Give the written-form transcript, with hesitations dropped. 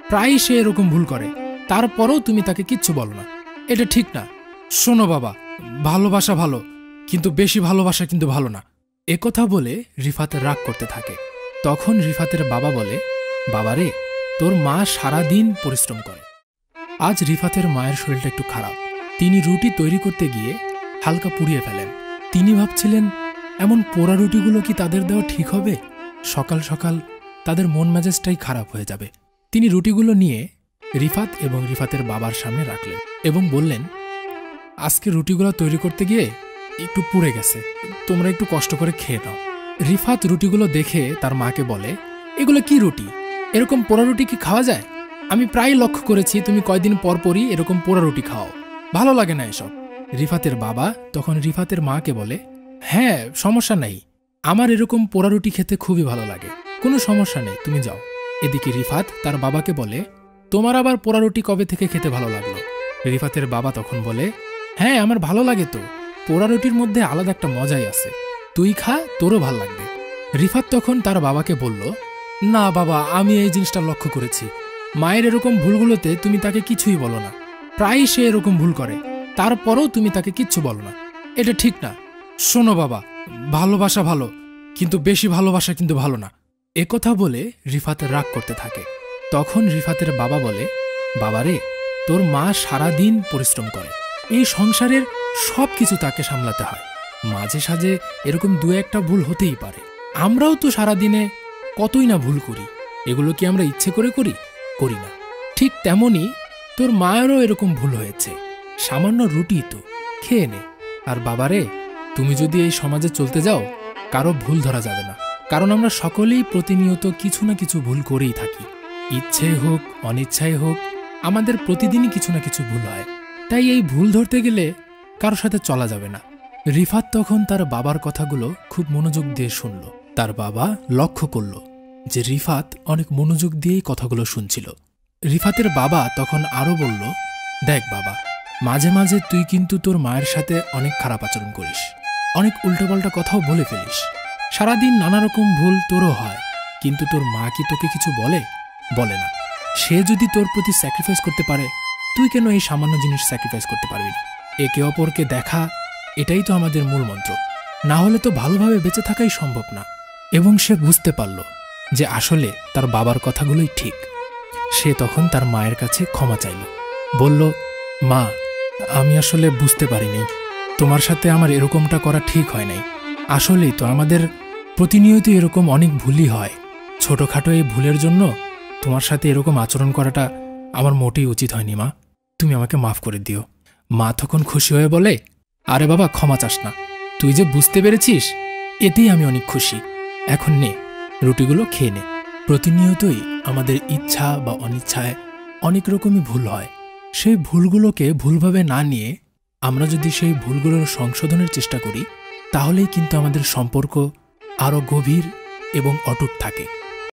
প্রায়ই সে এরকম ভুল করে, তারপরেও তুমি তাকে কিচ্ছু বলো না। এটা ঠিক না। শোনো বাবা, ভালোবাসা ভালো, কিন্তু বেশি ভালোবাসা কিন্তু ভালো না। একথা বলে রিফাত রাগ করতে থাকে। তখন রিফাতের বাবা বলে, বাবারে, তোর মা সারাদিন পরিশ্রম করে। আজ রিফাতের মায়ের শরীরটা একটু খারাপ। তিনি রুটি তৈরি করতে গিয়ে হালকা পুড়িয়ে ফেলেন। তিনি ভাবছিলেন, এমন পোড়া রুটিগুলো কি তাদের দেওয়া ঠিক হবে? সকাল সকাল তাদের মন মেজাজটাই খারাপ হয়ে যাবে। তিনি রুটিগুলো নিয়ে রিফাত এবং রিফাতের বাবার সামনে রাখলেন এবং বললেন, আজকে রুটিগুলো তৈরি করতে গিয়ে একটু পুড়ে গেছে, তোমরা একটু কষ্ট করে খেয়ে নাও। রিফাত রুটিগুলো দেখে তার মাকে বলে, এগুলো কি রুটি? এরকম পোড়া রুটি কি খাওয়া যায়? আমি প্রায় লক্ষ্য করেছি তুমি কয়দিন পরপরই এরকম পোড়া রুটি খাও, ভালো লাগে না এসব। রিফাতের বাবা তখন রিফাতের মাকে বলে, হ্যাঁ, সমস্যা নাই, আমার এরকম পোড়া রুটি খেতে খুবই ভালো লাগে, কোনো সমস্যা নেই, তুমি যাও। এদিকে রিফাত তার বাবাকে বলে, তোমার আবার পোড়া রুটি কবে থেকে খেতে ভালো লাগলো? রিফাতের বাবা তখন বলে, হ্যাঁ, আমার ভালো লাগে তো, পোড়া রুটির মধ্যে আলাদা একটা মজাই আছে, তুই খা, তোরও ভাল লাগবে। রিফাত তখন তার বাবাকে বলল, না বাবা, আমি এই জিনিসটা লক্ষ্য করেছি, মায়ের এরকম ভুলগুলোতে তুমি তাকে কিছুই বলো না, প্রায়ই সে এরকম ভুল করে, তারপরেও তুমি তাকে কিচ্ছু বলো না। এটা ঠিক না। শোনো বাবা, ভালোবাসা ভালো, কিন্তু বেশি ভালোবাসা কিন্তু ভালো না। একথা বলে রিফাত রাগ করতে থাকে। তখন রিফাতের বাবা বলে, বাবারে, তোর মা সারাদিন পরিশ্রম করে, এই সংসারের সব কিছু তাকে সামলাতে হয়, মাঝে সাঝে এরকম দু একটা ভুল হতেই পারে। আমরাও তো সারাদিনে কতই না ভুল করি, এগুলো কি আমরা ইচ্ছে করে করি? করি না। ঠিক তেমনি তোর মায়েরও এরকম ভুল হয়েছে, সামান্য রুটি তো, খেয়ে নে। আর বাবারে, তুমি যদি এই সমাজে চলতে যাও, কারো ভুল ধরা যাবে না, কারণ আমরা সকলেই প্রতিনিয়ত কিছু না কিছু ভুল করেই থাকি, ইচ্ছে হোক অনিচ্ছায় হোক, আমাদের প্রতিদিনই কিছু না কিছু ভুল হয়। তাই এই ভুল ধরতে গেলে কারোর সাথে চলা যাবে না। রিফাত তখন তার বাবার কথাগুলো খুব মনোযোগ দিয়ে শুনল। তার বাবা লক্ষ্য করল যে রিফাত অনেক মনোযোগ দিয়েই কথাগুলো শুনছিল। রিফাতের বাবা তখন আরও বলল, দেখ বাবা, মাঝে মাঝে তুই কিন্তু তোর মায়ের সাথে অনেক খারাপ আচরণ করিস, অনেক উল্টোপাল্টা কথাও বলে ফেলিস, সারাদিন নানা রকম ভুল তোরও হয়, কিন্তু তোর মা কি তোকে কিছু বলে? বলে না। সে যদি তোর প্রতি স্যাক্রিফাইস করতে পারে, তুই কেন এই সামান্য জিনিস স্যাক্রিফাইস করতে পারবি না? একে অপরকে দেখা, এটাই তো আমাদের মূল মন্ত্র, না হলে তো ভালোভাবে বেঁচে থাকাই সম্ভব না। এবং সে বুঝতে পারল যে আসলে তার বাবার কথাগুলোই ঠিক। সে তখন তার মায়ের কাছে ক্ষমা চাইল, বলল, মা, আমি আসলে বুঝতে পারিনি, তোমার সাথে আমার এরকমটা করা ঠিক হয় নাই। আসলেই তো আমাদের প্রতিনিয়ত এরকম অনেক ভুলই হয়, ছোটখাটো এই ভুলের জন্য তোমার সাথে এরকম আচরণ করাটা আমার মোটেই উচিত হয়নি মা, তুমি আমাকে মাফ করে দিও। মা তখন খুশি হয়ে বলে, আরে বাবা, ক্ষমা চাস না, তুই যে বুঝতে পেরেছিস এতেই আমি অনেক খুশি। এখন নে, রুটিগুলো খেয়ে নে। প্রতিনিয়তই আমাদের ইচ্ছা বা অনিচ্ছায় অনেক রকমই ভুল হয়। সেই ভুলগুলোকে ভুলভাবে না নিয়ে আমরা যদি সেই ভুলগুলোর সংশোধনের চেষ্টা করি, তাহলেই কিন্তু আমাদের সম্পর্ক আরও গভীর এবং অটুট থাকে।